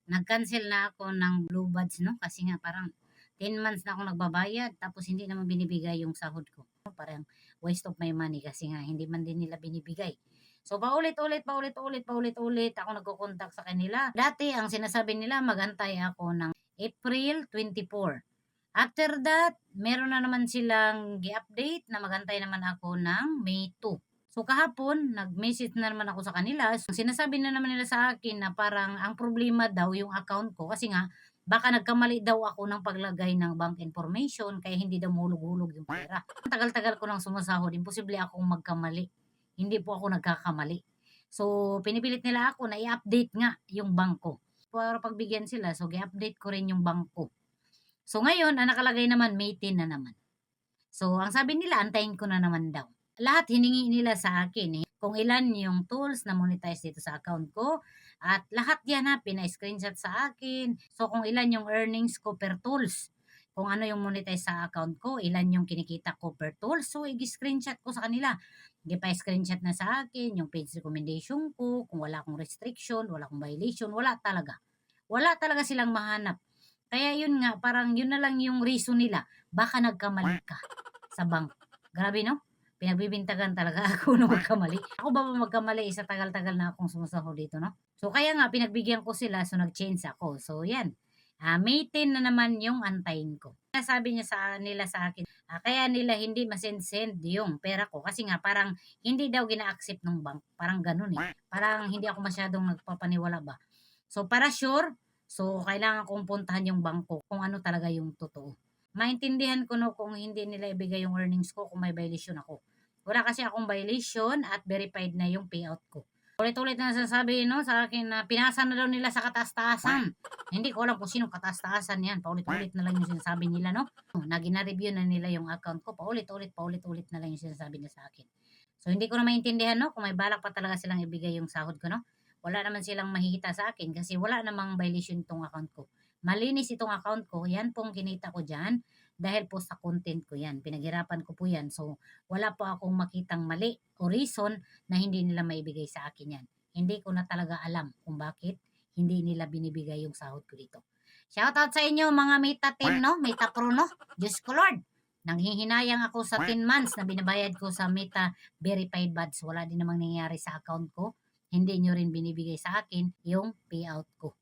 nag-cancel na ako ng Blue Buds 'no, kasi nga parang 10 months na ako nagbabayad tapos hindi naman binibigay yung sahod ko. Parang waste of my money kasi nga hindi man din nila binibigay. So paulit-ulit, paulit-ulit, paulit-ulit ako nagko-contact sa kanila. Dati ang sinasabi nila maghantay ako ng April 24. After that, meron na naman silang gi-update na maghantay naman ako ng May 2. So kahapon, nag-message na naman ako sa kanila. So, sinasabi na naman nila sa akin na parang ang problema daw yung account ko kasi nga baka nagkamali daw ako ng paglagay ng bank information kaya hindi daw mahulog-hulog yung pera. Ang tagal-tagal ko nang sumasahod, imposible akong magkamali. Hindi po ako nagkakamali. So pinipilit nila ako na i-update nga yung bank ko. Para pagbigyan sila, so i-update ko rin yung bank ko. So ngayon, ang nakalagay naman May 10 na naman. So ang sabi nila, antayin ko na naman daw. Lahat hiningi nila sa akin kung ilan yung tools na monetize dito sa account ko at lahat yan pina-screenshot sa akin. So kung ilan yung earnings ko per tools, kung ano yung monetize sa account ko, ilan yung kinikita ko per tools, so i-screenshot ko sa kanila. Hindi pa screenshot na sa akin yung page recommendation ko, kung wala akong restriction, wala akong violation, wala talaga. Wala talaga silang mahanap. Kaya yun nga, parang yun na lang yung reason nila. Baka nagkamali ka sa bank. Grabe no? Pinagbibintagan talaga ako na magkamali. Ako ba magkamali sa tagal-tagal na akong sumasahod dito, no? So, kaya nga, pinagbigyan ko sila, so nag-change ako. So, yan. May 10 na naman yung antayin ko. Sabi niya nila sa akin, kaya nila hindi masend-send yung pera ko. Kasi nga, parang hindi daw gina-accept ng bank. Parang ganun Parang hindi ako masyadong nagpapaniwala ba. So, para sure, so kailangan kong puntahan yung bangko kung ano talaga yung totoo. Maintindihan ko no kung hindi nila ibigay yung earnings ko kung may violation ako. Wala kasi akong violation at verified na yung payout ko. Ulit-ulit na nasasabi no, sa akin na pinasa na daw nila sa kataas-taasan. Hindi ko alam kung sino kataas-taasan yan. Paulit-ulit na lang yung sinasabi nila no. Na gina-review na nila yung account ko. Paulit-ulit na lang yung sinasabi nila sa akin. So hindi ko na maintindihan no kung may balak pa talaga silang ibigay yung sahod ko no. Wala naman silang mahihita sa akin kasi wala namang violation itong account ko. Malinis itong account ko, yan pong kinita ko dyan dahil po sa content ko yan. Pinaghirapan ko po yan. So, wala po akong makitang mali o reason na hindi nila maibigay sa akin yan. Hindi ko na talaga alam kung bakit hindi nila binibigay yung sahod ko dito. Shoutout sa inyo mga Meta team, no? Meta Pro, no? Diyos ko Lord. Nanghihinayang ako sa 10 months na binabayad ko sa Meta Verified Buds. Wala din namang nangyayari sa account ko. Hindi nyo rin binibigay sa akin yung payout ko.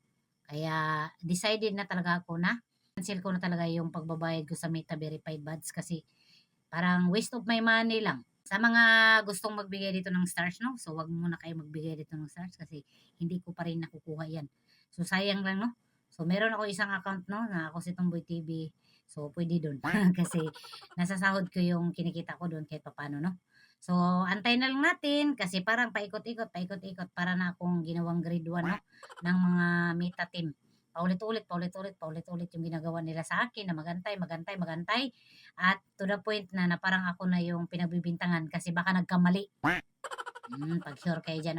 Kaya decided na talaga ako na cancel ko na talaga yung pagbabayad ko sa Meta Verified Buds kasi parang waste of my money lang. Sa mga gustong magbigay dito ng stars, no? So, wag muna kayo magbigay dito ng stars kasi hindi ko pa rin nakukuha yan. So, sayang lang, no? So, meron ako isang account, no? Na ako si Tomboy TV. So, pwede dun. kasi nasasahod ko yung kinikita ko dun kahit papano, no? So, antay na lang natin kasi parang paikot-ikot para na akong ginawang grade 1 no, ng mga Meta team. Paulit-ulit yung ginagawa nila sa akin na magantay. At to the point na parang ako na yung pinagbibintangan kasi baka nagkamali. Pag sure kayo dyan.